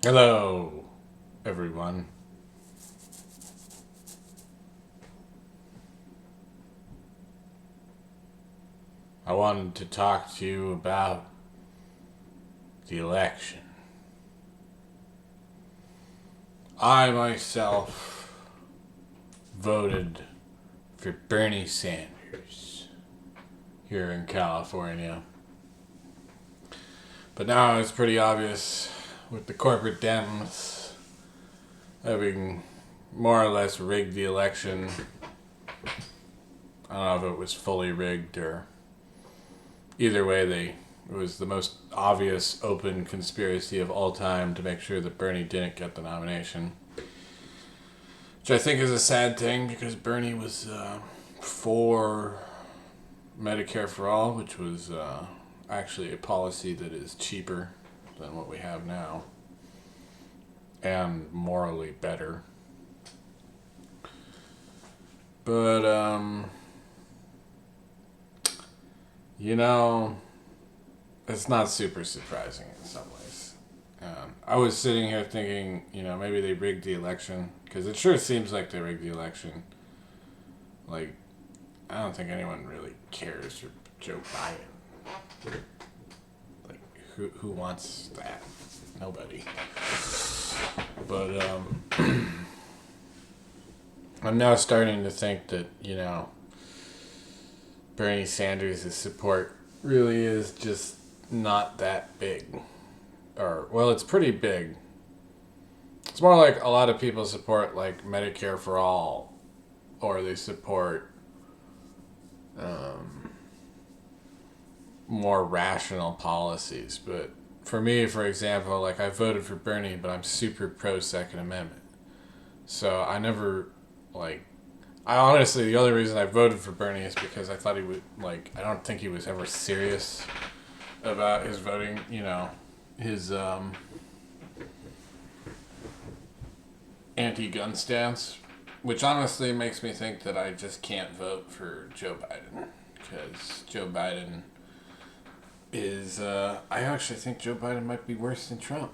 Hello, everyone. I wanted to talk to you about the election. I myself voted for Bernie Sanders here in California. But now it's pretty obvious with the corporate Dems having more or less rigged the election. I don't know if it was fully rigged or either way, it was the most obvious open conspiracy of all time to make sure that Bernie didn't get the nomination. Which I think is a sad thing because Bernie was for Medicare for All, which was actually a policy that is cheaper than what we have now and morally better. But, you know, it's not super surprising in some ways. I was sitting here thinking, maybe they rigged the election because it sure seems like they rigged the election. Like, I don't think anyone really cares for Joe Biden. Like, who wants that? Nobody. But I'm now starting to think that Bernie Sanders' support really is just not that big. Or, well, it's pretty big. It's more like a lot of people support, like, Medicare for All, or they support more rational policies. But for me, for example, like, I voted for Bernie, but I'm super pro Second Amendment. So I never, like, I honestly, the only reason I voted for Bernie is because I thought he would, like, I don't think he was ever serious about his voting, his anti-gun stance, which honestly makes me think that I just can't vote for Joe Biden because Joe Biden is, I actually think Joe Biden might be worse than Trump.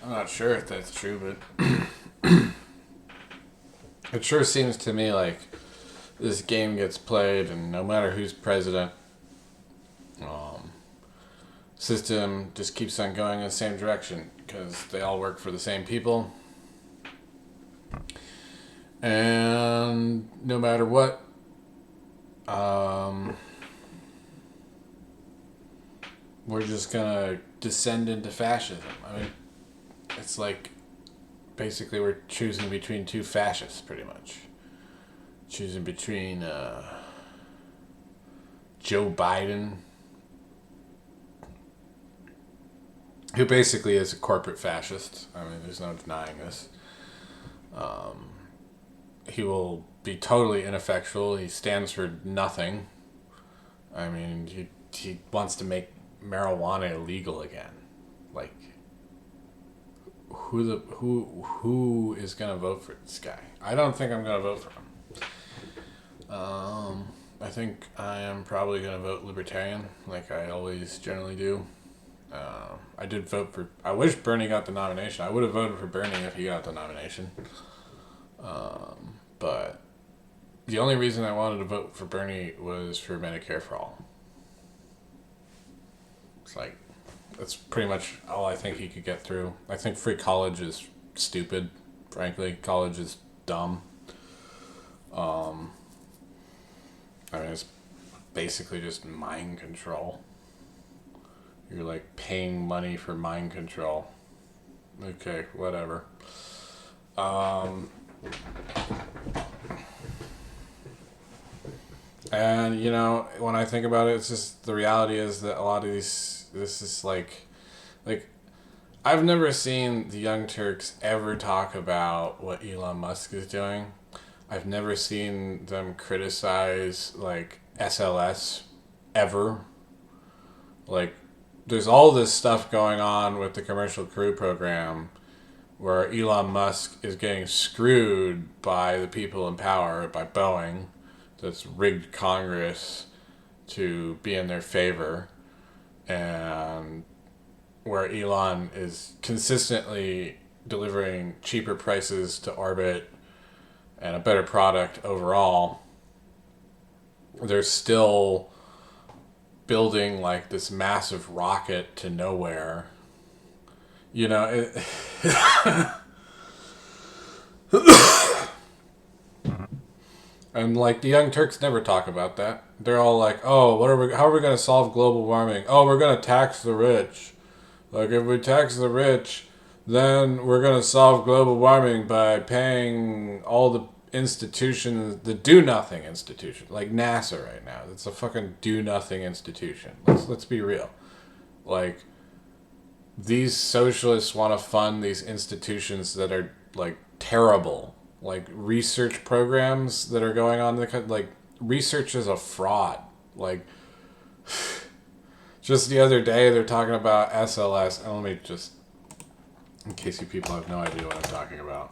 I'm not sure if that's true, but it sure seems to me like this game gets played, and no matter who's president, system just keeps on going in the same direction because they all work for the same people. And no matter what, we're just gonna descend into fascism. I mean, it's like basically we're choosing between two fascists, pretty much. Choosing between Joe Biden, who basically is a corporate fascist. I mean, there's no denying this. He will be totally ineffectual. He stands for nothing. I mean, he wants to make marijuana illegal again. Like, who is gonna vote for this guy? I don't think I'm gonna vote for him. I think I am probably gonna vote Libertarian, like I always generally do. I did vote for. I wish Bernie got the nomination. I would have voted for Bernie if he got the nomination. But the only reason I wanted to vote for Bernie was for Medicare for All. It's like that's pretty much all I think he could get through. I think free college is stupid. Frankly, college is dumb. I mean, it's basically just mind control. You're like paying money for mind control. Okay, whatever. And when I think about it, it's just the reality is that a lot of this is like I've never seen the Young Turks ever talk about what Elon Musk is doing. I've never seen them criticize like SLS ever. Like, there's all this stuff going on with the Commercial Crew program where Elon Musk is getting screwed by the people in power, by Boeing, that's rigged Congress to be in their favor. And where Elon is consistently delivering cheaper prices to orbit and a better product overall, they're still building like this massive rocket to nowhere. You know, and like the Young Turks never talk about that. They're all like, "Oh, what are we? How are we going to solve global warming? Oh, we're going to tax the rich. Like if we tax the rich, then we're going to solve global warming by paying all the institutions, the do nothing institution, like NASA right now. It's a fucking do nothing institution. Let's be real. Like these socialists want to fund these institutions that are like terrible, like research programs that are going on. Like research is a fraud. Like just the other day they're talking about SLS. And let me just, in case you people have no idea what I'm talking about.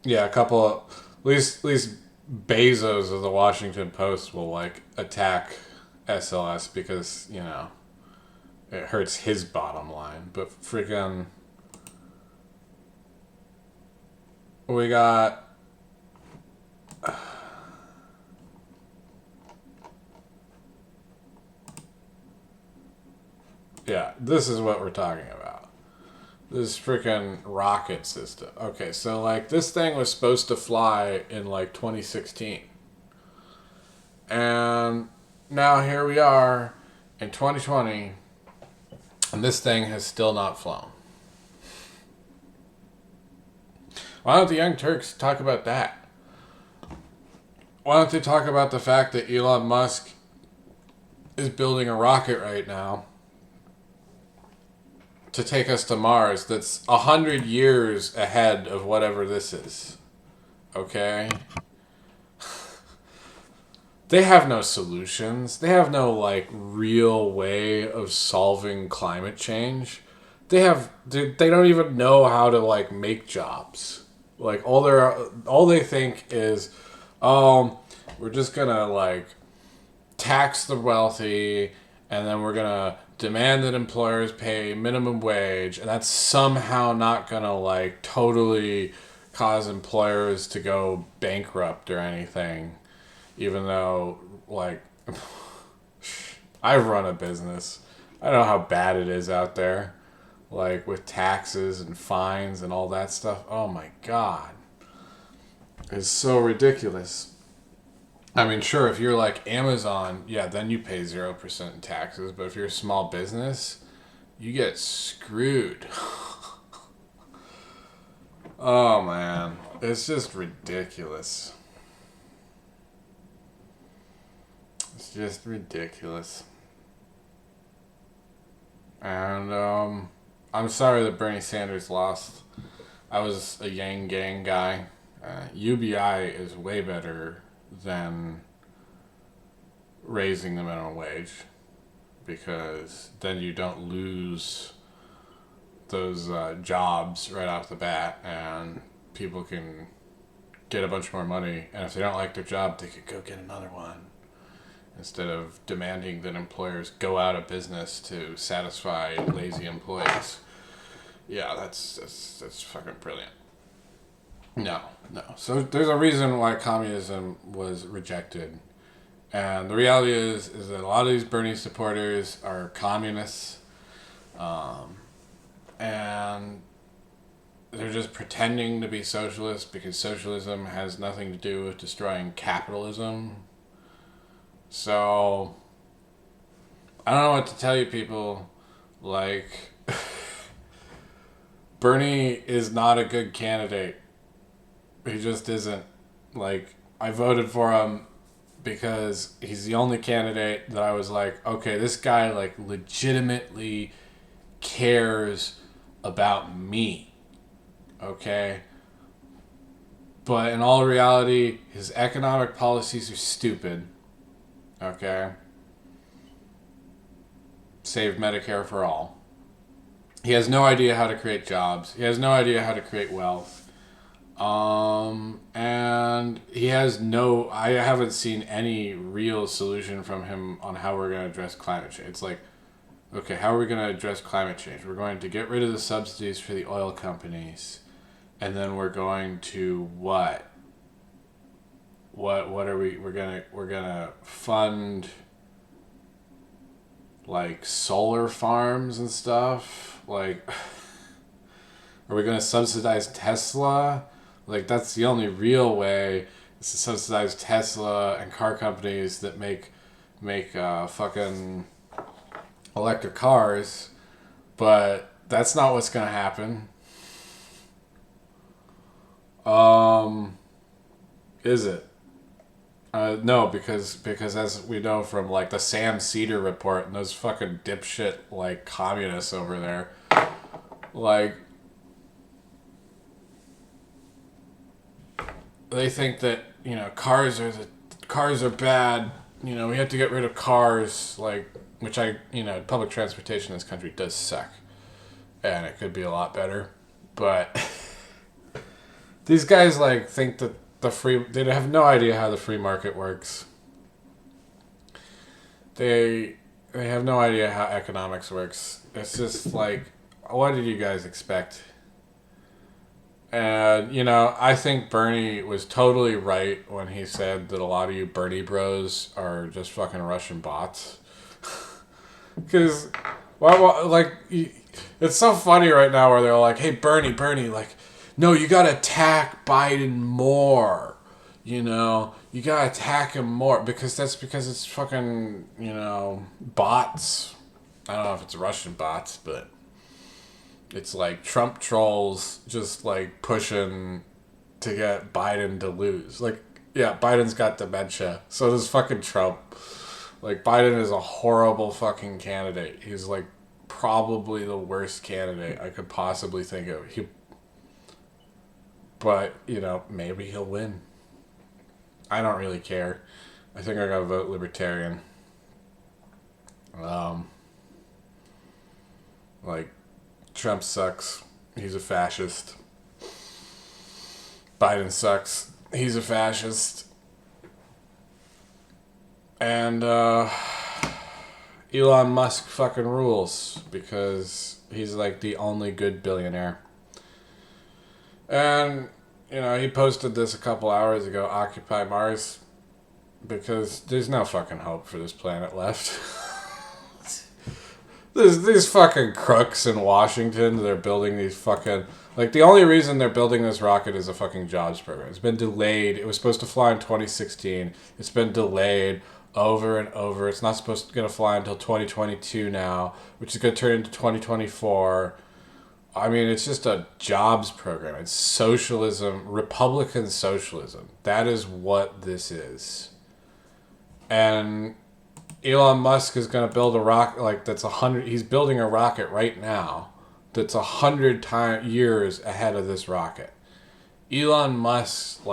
Yeah, a couple of, at least Bezos of the Washington Post will like attack SLS because, you know, it hurts his bottom line. But freaking we got yeah, this is what we're talking about. This freaking rocket system. Okay, so like this thing was supposed to fly in like 2016. And now here we are in 2020 and this thing has still not flown. Why don't the Young Turks talk about that? Why don't they talk about the fact that Elon Musk is building a rocket right now to take us to Mars that's 100 years ahead of whatever this is. Okay? They have no solutions. They have no like real way of solving climate change. They don't even know how to like make jobs. Like all they think is, we're just gonna like tax the wealthy, and then we're gonna demand that employers pay minimum wage, and that's somehow not gonna like totally cause employers to go bankrupt or anything, even though like I've run a business. I know how bad it is out there, like with taxes and fines and all that stuff. Oh my god, it's so ridiculous. I mean, sure, if you're like Amazon, yeah, then you pay 0% in taxes. But if you're a small business, you get screwed. Oh, man. It's just ridiculous. It's just ridiculous. And I'm sorry that Bernie Sanders lost. I was a Yang Gang guy. UBI is way better than raising the minimum wage because then you don't lose those jobs right off the bat and people can get a bunch more money, and if they don't like their job they could go get another one instead of demanding that employers go out of business to satisfy lazy employees. Yeah, that's fucking brilliant. No. So there's a reason why communism was rejected. And the reality is that a lot of these Bernie supporters are communists. And they're just pretending to be socialists because socialism has nothing to do with destroying capitalism. So, I don't know what to tell you people. Like, Bernie is not a good candidate. He just isn't. Like, I voted for him because he's the only candidate that I was like, okay, this guy, like, legitimately cares about me. Okay? But in all reality, his economic policies are stupid. Okay? Save Medicare for all. He has no idea how to create jobs. He has no idea how to create wealth. And he has no. I haven't seen any real solution from him on how we're going to address climate change. It's like, okay, how are we going to address climate change? We're going to get rid of the subsidies for the oil companies, and then we're going to what? What are we? We're gonna fund like solar farms and stuff. Like, are we gonna subsidize Tesla? Like, that's the only real way is to subsidize Tesla and car companies that make fucking electric cars. But that's not what's gonna happen. Is it? No, because as we know from like the Sam Cedar report and those fucking dipshit like communists over there, like they think that cars are bad. We have to get rid of cars. Like, which public transportation in this country does suck, and it could be a lot better. But these guys like think that they have no idea how the free market works. They have no idea how economics works. It's just like, what did you guys expect? And, I think Bernie was totally right when he said that a lot of you Bernie bros are just fucking Russian bots. Because, it's so funny right now where they're like, hey, Bernie, like, no, you gotta attack Biden more. You gotta attack him more because it's fucking, bots. I don't know if it's Russian bots, but it's like Trump trolls just like pushing to get Biden to lose. Like, yeah, Biden's got dementia. So does fucking Trump. Like, Biden is a horrible fucking candidate. He's like probably the worst candidate I could possibly think of. But, maybe he'll win. I don't really care. I think I'm going to vote Libertarian. Like, Trump sucks. He's a fascist. Biden sucks. He's a fascist. And, Elon Musk fucking rules because he's like the only good billionaire. And, he posted this a couple hours ago, Occupy Mars, because there's no fucking hope for this planet left. These fucking crooks in Washington, they're building these fucking... Like, the only reason they're building this rocket is a fucking jobs program. It's been delayed. It was supposed to fly in 2016. It's been delayed over and over. It's not supposed to gonna fly until 2022 now, which is going to turn into 2024. I mean, it's just a jobs program. It's socialism, Republican socialism. That is what this is. And Elon Musk is going to build a rocket like that's 100. He's building a rocket right now that's 100 years ahead of this rocket. Elon Musk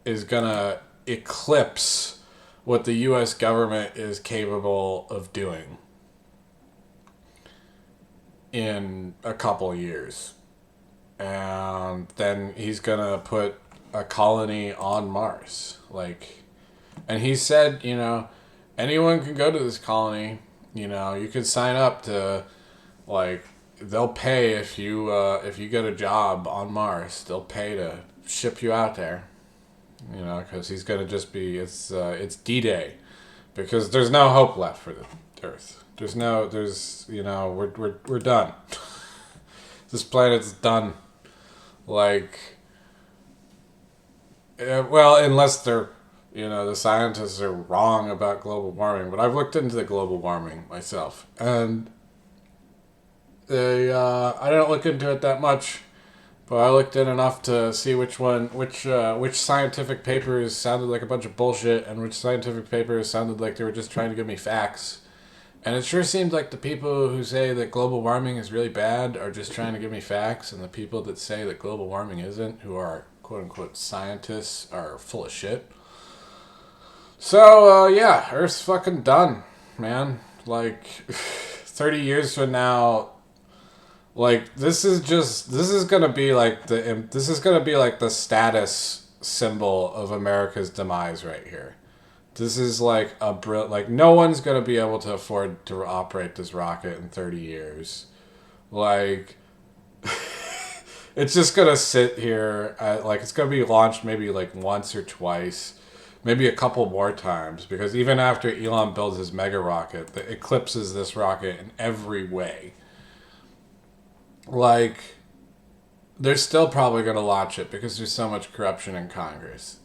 is going to eclipse what the U.S. government is capable of doing in a couple years. And then he's gonna put a colony on Mars. And he said, anyone can go to this colony. You could sign up to, they'll pay if you get a job on Mars. They'll pay to ship you out there. Because he's gonna just be, it's D-Day. Because there's no hope left for the Earth. We're done. This planet's done. Unless they're, the scientists are wrong about global warming. But I've looked into the global warming myself. And I didn't look into it that much. But I looked in enough to see which scientific papers sounded like a bunch of bullshit and which scientific papers sounded like they were just trying to give me facts. And it sure seems like the people who say that global warming is really bad are just trying to give me facts, and the people that say that global warming isn't, who are quote-unquote scientists, are full of shit. So, Earth's fucking done, man. 30 years from now, Like this is gonna be like the status symbol of America's demise right here. This is like like no one's gonna be able to afford to operate this rocket in 30 years. Like it's just gonna sit here. Like it's gonna be launched maybe like once or twice, maybe a couple more times. Because even after Elon builds his mega rocket, that eclipses this rocket in every way. Like they're still probably gonna launch it because there's so much corruption in Congress.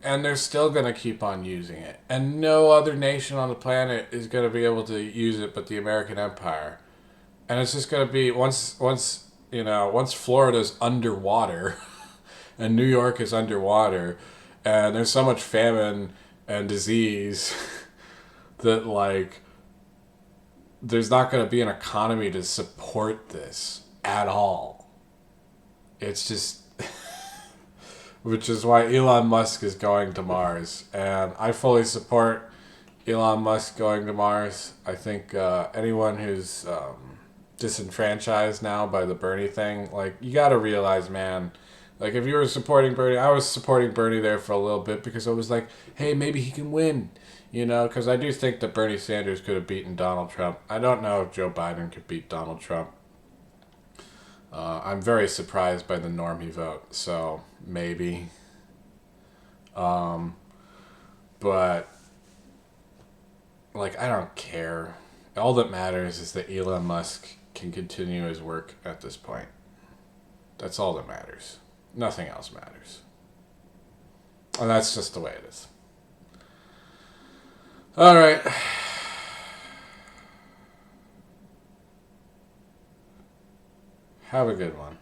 And they're still going to keep on using it. And no other nation on the planet is going to be able to use it but the American Empire. And it's just going to be once Florida's underwater and New York is underwater and there's so much famine and disease that like there's not going to be an economy to support this at all. It's just which is why Elon Musk is going to Mars. And I fully support Elon Musk going to Mars. I think anyone who's disenfranchised now by the Bernie thing, like, you got to realize, man, like, if you were supporting Bernie, I was supporting Bernie there for a little bit because I was like, hey, maybe he can win. You know, because I do think that Bernie Sanders could have beaten Donald Trump. I don't know if Joe Biden could beat Donald Trump. I'm very surprised by the normie vote, so maybe. Um, but, like, I don't care. All that matters is that Elon Musk can continue his work at this point. That's all that matters. Nothing else matters. And that's just the way it is. All right. Have a good one.